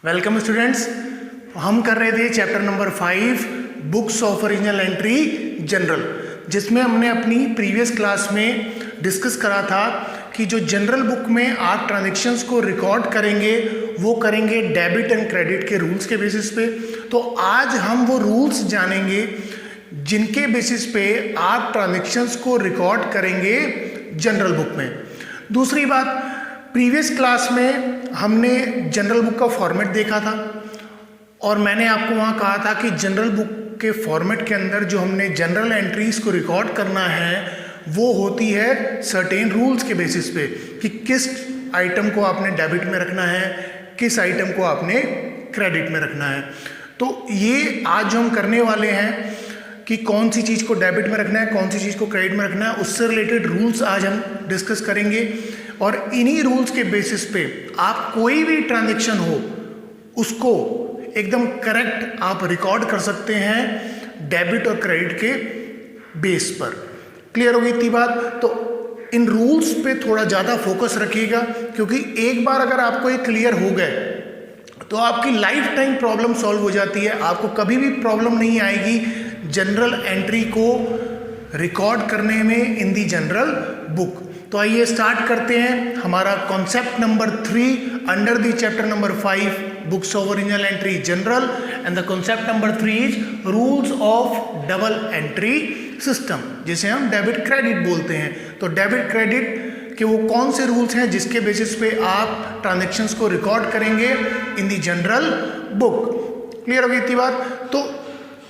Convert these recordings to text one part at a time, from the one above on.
Welcome students. हम कर रहे थे chapter number 5 books of original entry general, जिसमें हमने अपनी प्रीवियस क्लास में डिस्कस करा था कि जो जनरल बुक में आप ट्रांजैक्शंस को रिकॉर्ड करेंगे वो करेंगे डेबिट एंड क्रेडिट के रूल्स के बेसिस पे। तो आज हम वो रूल्स जानेंगे जिनके बेसिस पे आप ट्रांजैक्शंस को रिकॉर्ड करेंगे जनरल बुक में। दूसरी बात, प्रीवियस क्लास में हमने जनरल बुक का फॉर्मेट देखा था और मैंने आपको वहाँ कहा था कि जनरल बुक के फॉर्मेट के अंदर जो हमने जनरल एंट्रीज को रिकॉर्ड करना है वो होती है सर्टेन रूल्स के बेसिस पे कि किस आइटम को आपने डेबिट में रखना है, किस आइटम को आपने क्रेडिट में रखना है। तो ये आज जो हम करने वाले हैं कि कौन सी चीज़ को डेबिट में रखना है, कौन सी चीज़ को क्रेडिट में रखना है, उससे रिलेटेड रूल्स आज हम डिस्कस करेंगे। और इन्हीं रूल्स के बेसिस पे आप कोई भी ट्रांजैक्शन हो उसको एकदम करेक्ट आप रिकॉर्ड कर सकते हैं डेबिट और क्रेडिट के बेस पर। क्लियर हो गई इतनी बात? तो इन रूल्स पे थोड़ा ज़्यादा फोकस रखिएगा, क्योंकि एक बार अगर आपको ये क्लियर हो गए तो आपकी लाइफ टाइम प्रॉब्लम सॉल्व हो जाती है। आपको कभी भी प्रॉब्लम नहीं आएगी जनरल एंट्री को रिकॉर्ड करने में इन दी जनरल बुक। तो आइए स्टार्ट करते हैं हमारा concept number 3 under the chapter number 5 books of original entry general, and the concept number 3 is rules of double entry system, जिसे हम डेबिट क्रेडिट बोलते हैं। तो डेबिट क्रेडिट के वो कौन से रूल्स हैं जिसके बेसिस पे आप ट्रांजैक्शंस को रिकॉर्ड करेंगे इन दी जनरल बुक। क्लियर हो गई इतनी बात? तो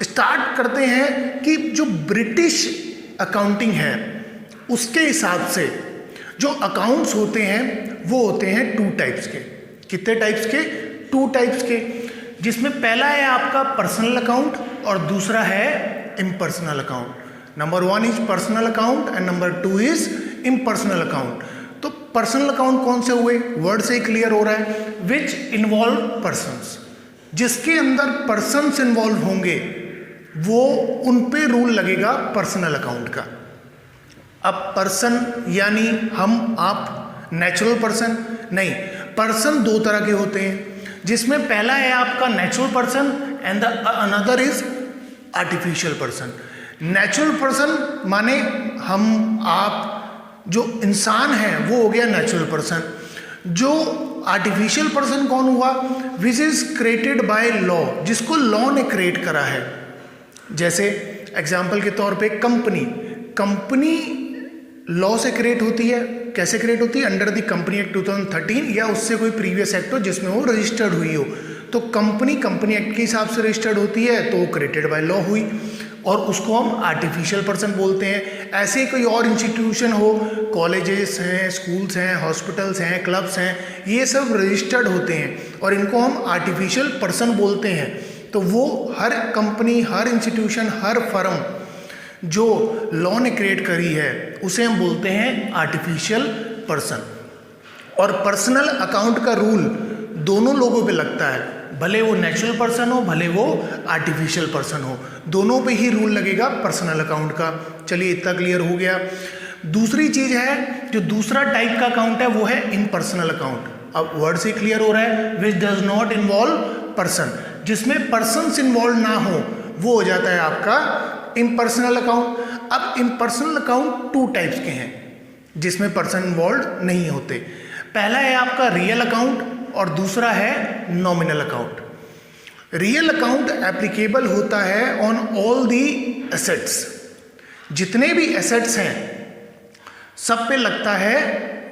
स्टार्ट करते हैं कि जो ब्रिटिश अकाउंटिंग है उसके हिसाब से जो अकाउंट्स होते हैं वो होते हैं 2 टाइप्स के। कितने टाइप्स के? 2 टाइप्स के, जिसमें पहला है आपका पर्सनल अकाउंट और दूसरा है impersonal account. Number 1 is personal account and number 2 is impersonal account. तो पर्सनल अकाउंट कौन से हुए? वर्ड से ही क्लियर हो रहा है, विच इन्वॉल्व पर्सन्स। जिसके अंदर पर्सन्स इन्वॉल्व होंगे वो उन पे रूल लगेगा पर्सनल अकाउंट का। अब पर्सन यानी हम आप, नेचुरल पर्सन नहीं। पर्सन 2 तरह के होते हैं, जिसमें पहला है आपका natural person and the another is artificial person. Natural person माने हम आप जो इंसान है वो हो गया नेचुरल पर्सन। जो आर्टिफिशियल पर्सन कौन हुआ? Which is created by law, जिसको लॉ ने क्रिएट करा है। जैसे एग्जाम्पल के तौर पे कंपनी लॉ से क्रिएट होती है। कैसे क्रिएट होती है? अंडर द कंपनी एक्ट 2013 या उससे कोई प्रीवियस एक्ट हो जिसमें वो रजिस्टर्ड हुई हो। तो कंपनी एक्ट के हिसाब से रजिस्टर्ड होती है तो वो क्रिएटेड बाय लॉ हुई, और उसको हम आर्टिफिशियल पर्सन बोलते हैं। ऐसे ही कोई और इंस्टीट्यूशन हो, कॉलेजेस हैं, स्कूल्स हैं, हॉस्पिटल्स हैं, क्लब्स हैं, ये सब रजिस्टर्ड होते हैं और इनको हम आर्टिफिशियल पर्सन बोलते हैं। तो वो हर कंपनी, हर इंस्टीट्यूशन, हर फर्म जो लॉ ने क्रिएट करी है उसे हम बोलते हैं आर्टिफिशियल पर्सन। और पर्सनल अकाउंट का रूल दोनों लोगों पे लगता है, भले वो नेचुरल पर्सन हो भले वो आर्टिफिशियल पर्सन हो, दोनों पे ही रूल लगेगा पर्सनल अकाउंट का। चलिए इतना क्लियर हो गया। दूसरी चीज है, जो दूसरा टाइप का अकाउंट है वो है इम्पर्सनल अकाउंट। अब वर्ड से क्लियर हो रहा है, which does not involve person, जिसमें पर्सन्स इन्वॉल्व ना हो वो हो जाता है आपका इम्पर्सनल अकाउंट। अब इम्पर्सनल अकाउंट 2 टाइप्स के हैं जिसमें पर्सन इन्वॉल्व नहीं होते। पहला है आपका रियल अकाउंट और दूसरा है nominal account. Real account applicable होता है ऑन ऑल दी एसेट्स। जितने भी एसेट्स हैं सब पे लगता है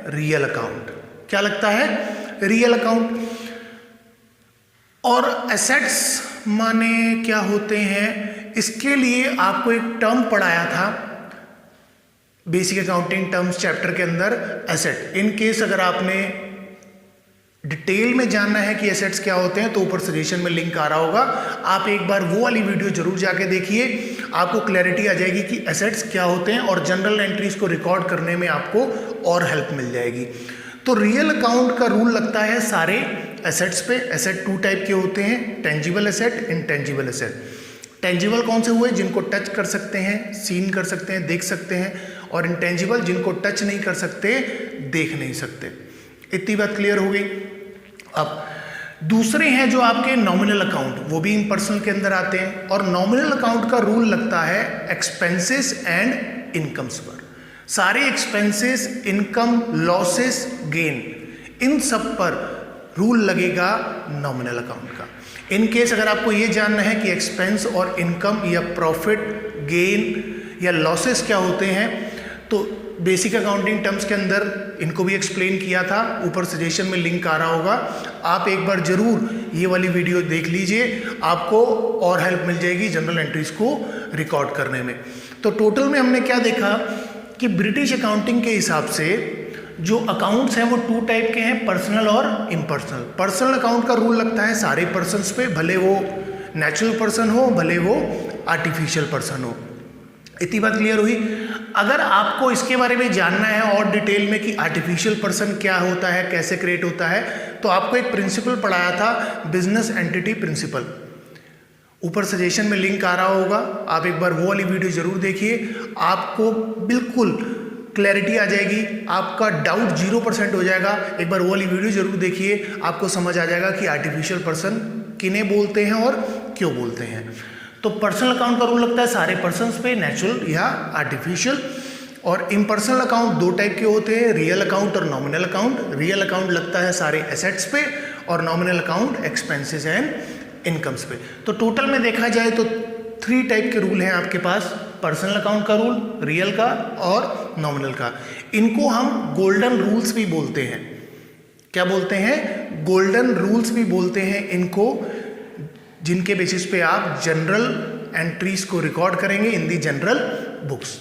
रियल अकाउंट। क्या लगता है? Real account. और एसेट्स माने क्या होते हैं, इसके लिए आपको एक टर्म पढ़ाया था बेसिक अकाउंटिंग टर्म्स चैप्टर के अंदर, एसेट। इन केस अगर आपने डिटेल में जानना है कि एसेट्स क्या होते हैं तो ऊपर सजेशन में लिंक आ रहा होगा, आप एक बार वो वाली वीडियो जरूर जाके देखिए, आपको क्लैरिटी आ जाएगी कि एसेट्स क्या होते हैं और जनरल एंट्रीज को रिकॉर्ड करने में आपको और हेल्प मिल जाएगी। तो रियल अकाउंट का रूल लगता है सारे एसेट्स पे। एसेट 2 टाइप के होते हैं, tangible asset, intangible asset. Tangible कौन से हुए? जिनको टच कर सकते हैं, सीन कर सकते हैं, देख सकते हैं, और इनटेंजिबल जिनको टच नहीं कर सकते, देख नहीं सकते। इतनी बात क्लियर हो गई। अब दूसरे हैं जो आपके नॉमिनल अकाउंट, वो भी इम्पर्सनल के अंदर आते हैं। और नॉमिनल अकाउंट का रूल लगता है एक्सपेंसेस एंड इनकम्स पर। सारे एक्सपेंसेस, इनकम, लॉसेस, गेन, इन सब पर रूल लगेगा नॉमिनल अकाउंट का। इन केस अगर आपको ये जानना है कि एक्सपेंस और इनकम या प्रॉफिट, गेन या लॉसेस क्या होते हैं, तो बेसिक अकाउंटिंग टर्म्स के अंदर इनको भी एक्सप्लेन किया था, ऊपर सजेशन में लिंक आ रहा होगा, आप एक बार जरूर ये वाली वीडियो देख लीजिए, आपको और हेल्प मिल जाएगी जनरल एंट्रीज को रिकॉर्ड करने में। तो टोटल में हमने क्या देखा कि ब्रिटिश अकाउंटिंग के हिसाब से जो अकाउंट्स हैं वो 2 टाइप के हैं, पर्सनल और इम्पर्सनल। पर्सनल अकाउंट का रूल लगता है सारे पर्सन्स पे, भले वो नेचुरल पर्सन हो, भले वो आर्टिफिशियल पर्सन हो। इतनी बात क्लियर हुई। अगर आपको इसके बारे में जानना है और डिटेल में कि आर्टिफिशियल पर्सन क्या होता है, कैसे क्रिएट होता है, तो आपको एक प्रिंसिपल पढ़ाया था, बिजनेस एंटिटी प्रिंसिपल। ऊपर सजेशन में लिंक आ रहा होगा, आप एक बार वो वाली वीडियो जरूर देखिए, आपको बिल्कुल क्लैरिटी आ जाएगी, आपका डाउट 0% हो जाएगा। एक बार वो वाली वीडियो जरूर देखिए, आपको समझ आ जाएगा कि आर्टिफिशियल पर्सन किन्हें बोलते हैं और क्यों बोलते हैं। तो पर्सनल अकाउंट का रूल लगता है सारे पर्सन्स पे, नेचुरल या आर्टिफिशियल। और इम्पर्सनल अकाउंट 2 टाइप के होते हैं, रियल अकाउंट और नॉमिनल अकाउंट। रियल अकाउंट लगता है सारे एसेट्स पे और nominal account expenses and incomes पे। तो टोटल में देखा जाए तो 3 टाइप के रूल हैं आपके पास, पर्सनल अकाउंट का रूल, रियल का और नॉमिनल का। इनको हम गोल्डन रूल्स भी बोलते हैं। क्या बोलते हैं? गोल्डन रूल्स भी बोलते हैं इनको, जिनके बेसिस पे आप जनरल एंट्रीज को रिकॉर्ड करेंगे इन दी जनरल बुक्स।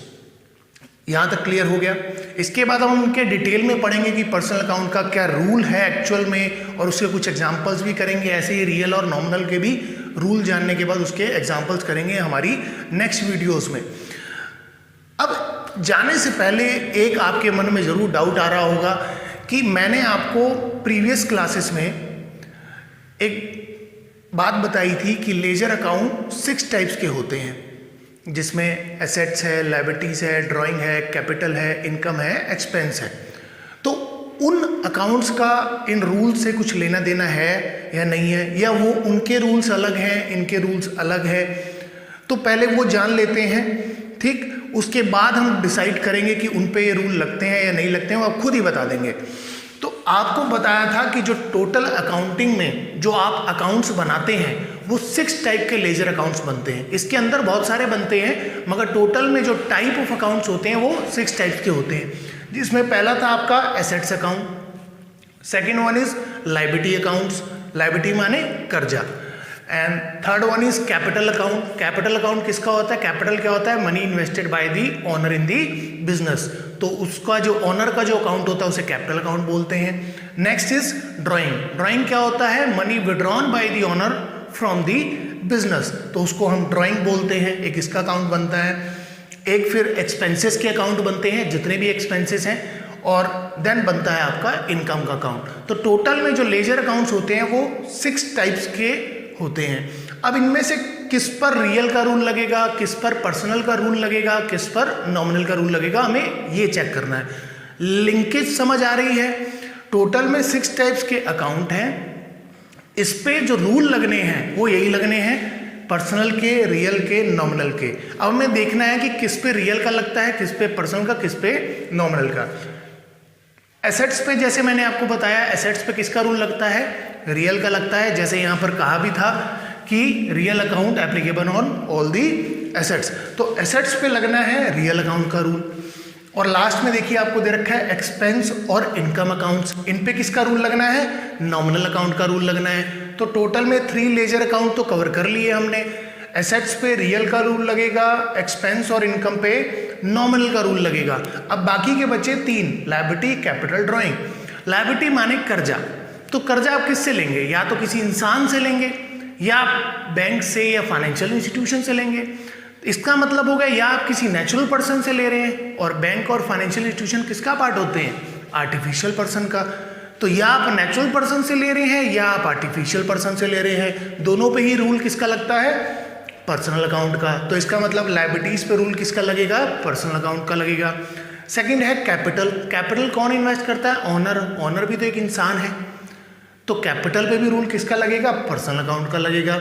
यहां तक क्लियर हो गया। इसके बाद हम उनके डिटेल में पढ़ेंगे कि पर्सनल अकाउंट का क्या रूल है एक्चुअल में, और उसके कुछ एग्जांपल्स भी करेंगे। ऐसे ही रियल और नॉमिनल के भी रूल जानने के बाद उसके एग्जांपल्स करेंगे हमारी नेक्स्ट वीडियोस में। अब जाने से पहले एक आपके मन में जरूर डाउट आ रहा होगा कि मैंने आपको प्रीवियस क्लासेस में एक बात बताई थी कि लेजर अकाउंट 6 टाइप्स के होते हैं, जिसमें एसेट्स है, लायबिलिटीज है, ड्राइंग है, कैपिटल है, इनकम है, एक्सपेंस है। तो उन अकाउंट्स का इन रूल से कुछ लेना देना है या नहीं है, या वो उनके रूल्स अलग हैं, इनके रूल्स अलग है, तो पहले वो जान लेते हैं। ठीक, उसके बाद हम डिसाइड करेंगे कि उन पे ये रूल लगते हैं या नहीं लगते हैं, वो आप खुद ही बता देंगे। तो आपको बताया था कि जो टोटल अकाउंटिंग में जो आप अकाउंट्स बनाते हैं वो 6 टाइप के लेजर अकाउंट्स बनते हैं। इसके अंदर बहुत सारे बनते हैं, मगर टोटल में जो टाइप ऑफ अकाउंट्स होते हैं वो 6 टाइप्स के होते हैं। जिसमें पहला था आपका assets account, second one is liability accounts, liability माने कर्जा, and third one is capital account. Capital account किसका होता है? कैपिटल क्या होता है? Money invested by the owner in the business, तो उसका जो ओनर का जो अकाउंट होता है उसे कैपिटल अकाउंट बोलते हैं। Next is drawing. ड्राइंग क्या होता है? Money withdrawn by the owner from the business, तो उसको हम ड्राइंग बोलते हैं। एक इसका अकाउंट बनता है। एक फिर एक्सपेंसेस के अकाउंट बनते हैं, जितने भी एक्सपेंसेस हैं, और देन बनता है आपका इनकम का अकाउंट। तो टोटल में जो लेजर अकाउंट्स होते हैं वो 6 टाइप्स के होते हैं। अब इनमें से किस पर रियल का रूल लगेगा, किस पर पर्सनल का रूल लगेगा, किस पर नॉमिनल का रूल लगेगा, हमें ये चेक करना है। लिंकेज समझ आ रही है? टोटल में 6 टाइप्स के अकाउंट हैं, इस पे जो रूल लगने हैं वो यही लगने हैं, पर्सनल के, रियल के, नॉमिनल के। अब हमें देखना है कि किस पे रियल का लगता है, किस पे पर्सनल का, किस पे नॉमिनल का। एसेट्स पे जैसे मैंने आपको बताया, एसेट्स पे किसका रूल लगता है? रियल का लगता है। जैसे यहाँ पर कहा भी था कि real account applicable on all the assets, तो एसेट्स पे लगना है रियल अकाउंट का रूल। और लास्ट में देखिए आपको दे रखा है एक्सपेंस और इनकम अकाउंट्स, इन पे किसका रूल लगना है? नॉमिनल अकाउंट का रूल लगना है। तो टोटल में 3 लेजर अकाउंट तो कवर कर लिए हमने। एसेट्स पे रियल का रूल लगेगा, एक्सपेंस और इनकम पे नॉमिनल का रूल लगेगा। अब बाकी के बचे 3, लायबिलिटी, कैपिटल, ड्राइंग। लायबिलिटी माने कर्जा, तो कर्जा आप किससे लेंगे? या तो किसी इंसान से लेंगे, या आप बैंक से या फाइनेंशियल इंस्टीट्यूशन से लेंगे। इसका मतलब होगा या आप किसी नेचुरल पर्सन से ले रहे हैं, और बैंक और फाइनेंशियल इंस्टीट्यूशन किसका पार्ट होते हैं? आर्टिफिशियल पर्सन का। तो या आप नेचुरल पर्सन से ले रहे हैं या आप आर्टिफिशियल पर्सन से ले रहे हैं, दोनों पे ही रूल किसका लगता है? पर्सनल अकाउंट का। तो इसका मतलब लायबिलिटीज पे रूल किसका लगेगा? पर्सनल अकाउंट का लगेगा। सेकंड है कैपिटल। कैपिटल कौन इन्वेस्ट करता है? ओनर। ओनर भी तो एक इंसान है, तो कैपिटल पे भी रूल किसका लगेगा, पर्सनल अकाउंट का लगेगा।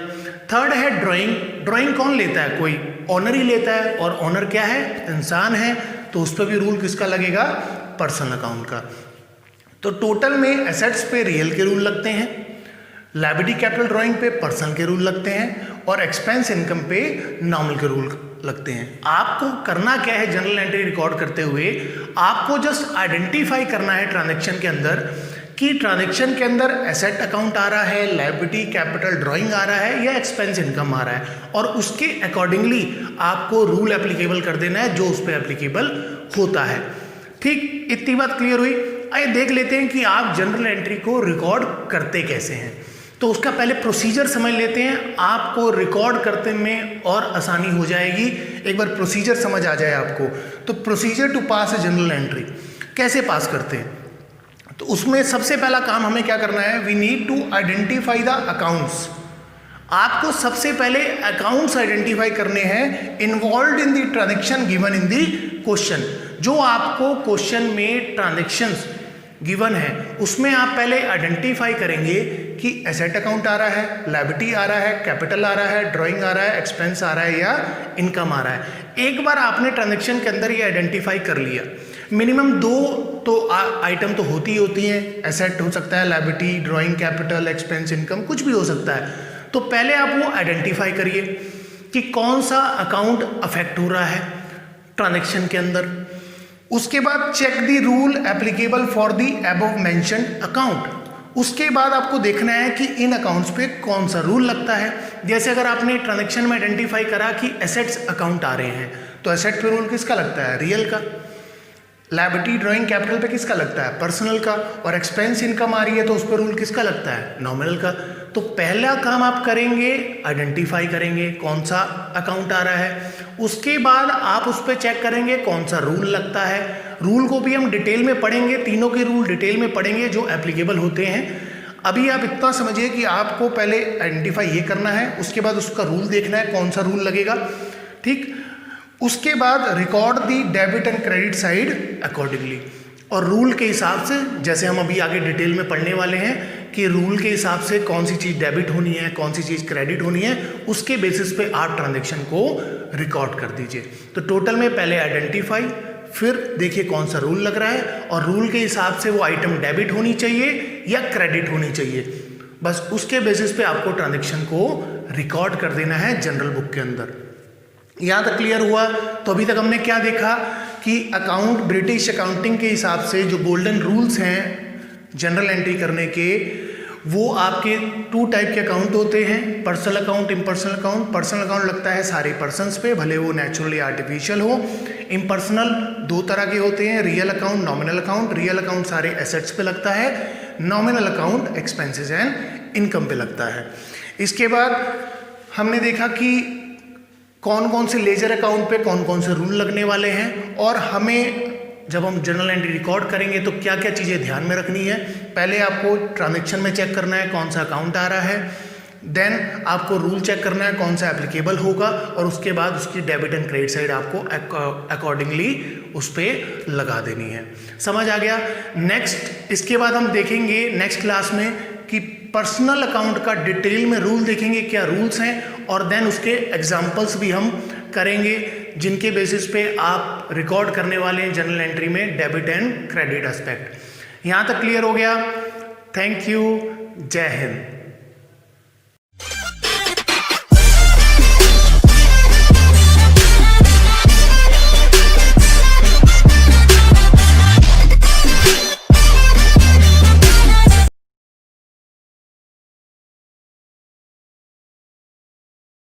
थर्ड है ड्राइंग। ड्राइंग कौन लेता है, कोई ऑनर ही लेता है, और ऑनर क्या है, इंसान है, तो उस पर भी रूल किसका लगेगा, पर्सनल अकाउंट का। तो टोटल में एसेट्स पे रियल के रूल लगते हैं, लायबिलिटी कैपिटल ड्राइंग पे पर्सनल के रूल लगते हैं, और एक्सपेंस इनकम पे नॉमिनल के रूल लगते हैं। आपको करना क्या है, जनरल एंट्री रिकॉर्ड करते हुए आपको जस्ट आइडेंटिफाई करना है ट्रांजैक्शन के अंदर कि ट्रांजैक्शन के अंदर एसेट अकाउंट आ रहा है, लायबिलिटी कैपिटल ड्राइंग आ रहा है, या एक्सपेंस इनकम आ रहा है, और उसके अकॉर्डिंगली आपको रूल एप्लीकेबल कर देना है जो उस पर एप्लीकेबल होता है। ठीक, इतनी बात क्लियर हुई। आइए देख लेते हैं कि आप जनरल एंट्री को रिकॉर्ड करते कैसे हैं। तो उसका पहले प्रोसीजर समझ लेते हैं, आपको रिकॉर्ड करते में और आसानी हो जाएगी। एक बार प्रोसीजर समझ आ जाए आपको, तो procedure to pass a general entry कैसे पास करते हैं। तो उसमें सबसे पहला काम हमें क्या करना है, we need to identify the accounts. आपको सबसे पहले अकाउंट्स आइडेंटिफाई करने हैं involve in the transaction given in the question. जो आपको क्वेश्चन में ट्रांजेक्शन्स गिवन है उसमें आप पहले आइडेंटिफाई करेंगे कि एसेट अकाउंट आ रहा है, लायबिलिटी आ रहा है, कैपिटल आ रहा है, ड्राइंग आ रहा है, एक्सपेंस आ रहा है, या इनकम आ रहा है। एक बार आपने ट्रांजेक्शन के अंदर ये आइडेंटिफाई कर लिया, मिनिमम 2 तो आइटम तो होती हैं, एसेट हो सकता है, liability, drawing, capital, expense, income, कुछ भी हो सकता है। तो पहले आप वो आइडेंटिफाई करिए कि कौन सा अकाउंट अफेक्ट हो रहा है ट्रांजेक्शन के अंदर। उसके बाद check the rule applicable for the above mentioned account. उसके बाद आपको देखना है कि इन अकाउंट्स पे कौन सा रूल लगता है। जैसे अगर आपने ट्रांजैक्शन में आइडेंटिफाई करा कि एसेट्स अकाउंट आ रहे हैं, तो एसेट पे रूल किसका लगता है, रियल का। लायबिलिटी, ड्राइंग, कैपिटल पे किसका लगता है, पर्सनल का। और एक्सपेंस इनकम आ रही है तो उस पर रूल किसका लगता है, नॉमिनल का। तो पहला काम आप करेंगे, आइडेंटिफाई करेंगे कौन सा अकाउंट आ रहा है। उसके बाद आप उस पर चेक करेंगे कौन सा रूल लगता है। रूल को भी हम डिटेल में पढ़ेंगे, तीनों के रूल डिटेल में पढ़ेंगे जो एप्लीकेबल होते हैं। अभी आप इतना समझिए कि आपको पहले आइडेंटिफाई ये करना है, उसके बाद उसका रूल देखना है कौन सा रूल लगेगा। ठीक, उसके बाद record the debit and credit side accordingly, और रूल के हिसाब से, जैसे हम अभी आगे डिटेल में पढ़ने वाले हैं कि रूल के हिसाब से कौन सी चीज़ डेबिट होनी है, कौन सी चीज़ क्रेडिट होनी है, उसके बेसिस पे आप ट्रांजैक्शन को रिकॉर्ड कर दीजिए। तो टोटल में पहले आइडेंटिफाई, फिर देखिए कौन सा रूल लग रहा है, और रूल के हिसाब से वो आइटम डेबिट होनी चाहिए या क्रेडिट होनी चाहिए। बस उसके बेसिस पे आपको ट्रांजैक्शन को रिकॉर्ड कर देना है जनरल बुक के अंदर। यहाँ तक क्लियर हुआ। तो अभी तक हमने क्या देखा कि अकाउंट, ब्रिटिश अकाउंटिंग के हिसाब से जो गोल्डन रूल्स हैं जनरल एंट्री करने के, वो आपके 2 टाइप के अकाउंट होते हैं, personal account, impersonal account. Personal account लगता है सारे पर्सन्स पे, भले वो नेचुरली आर्टिफिशियल हो। इम्पर्सनल 2 तरह के होते हैं, real account, nominal account. Real account सारे एसेट्स पे लगता है, nominal account expenses and income पे लगता है। इसके बाद हमने देखा कि कौन कौन से लेजर अकाउंट पे कौन कौन से रूल लगने वाले हैं, और हमें जब हम जनरल एंट्री रिकॉर्ड करेंगे तो क्या क्या चीज़ें ध्यान में रखनी है। पहले आपको ट्रांजैक्शन में चेक करना है कौन सा अकाउंट आ रहा है, देन आपको रूल चेक करना है कौन सा एप्लीकेबल होगा, और उसके बाद उसकी डेबिट एंड क्रेडिट साइड आपको अकॉर्डिंगली उस पर लगा देनी है। समझ आ गया। नेक्स्ट, इसके बाद हम देखेंगे नेक्स्ट क्लास में कि पर्सनल अकाउंट का डिटेल में रूल देखेंगे, क्या रूल्स हैं, और देन उसके एग्जाम्पल्स भी हम करेंगे जिनके बेसिस पे आप रिकॉर्ड करने वाले हैं जनरल एंट्री में डेबिट एंड क्रेडिट एस्पेक्ट। यहाँ तक क्लियर हो गया। थैंक यू, जय हिंद।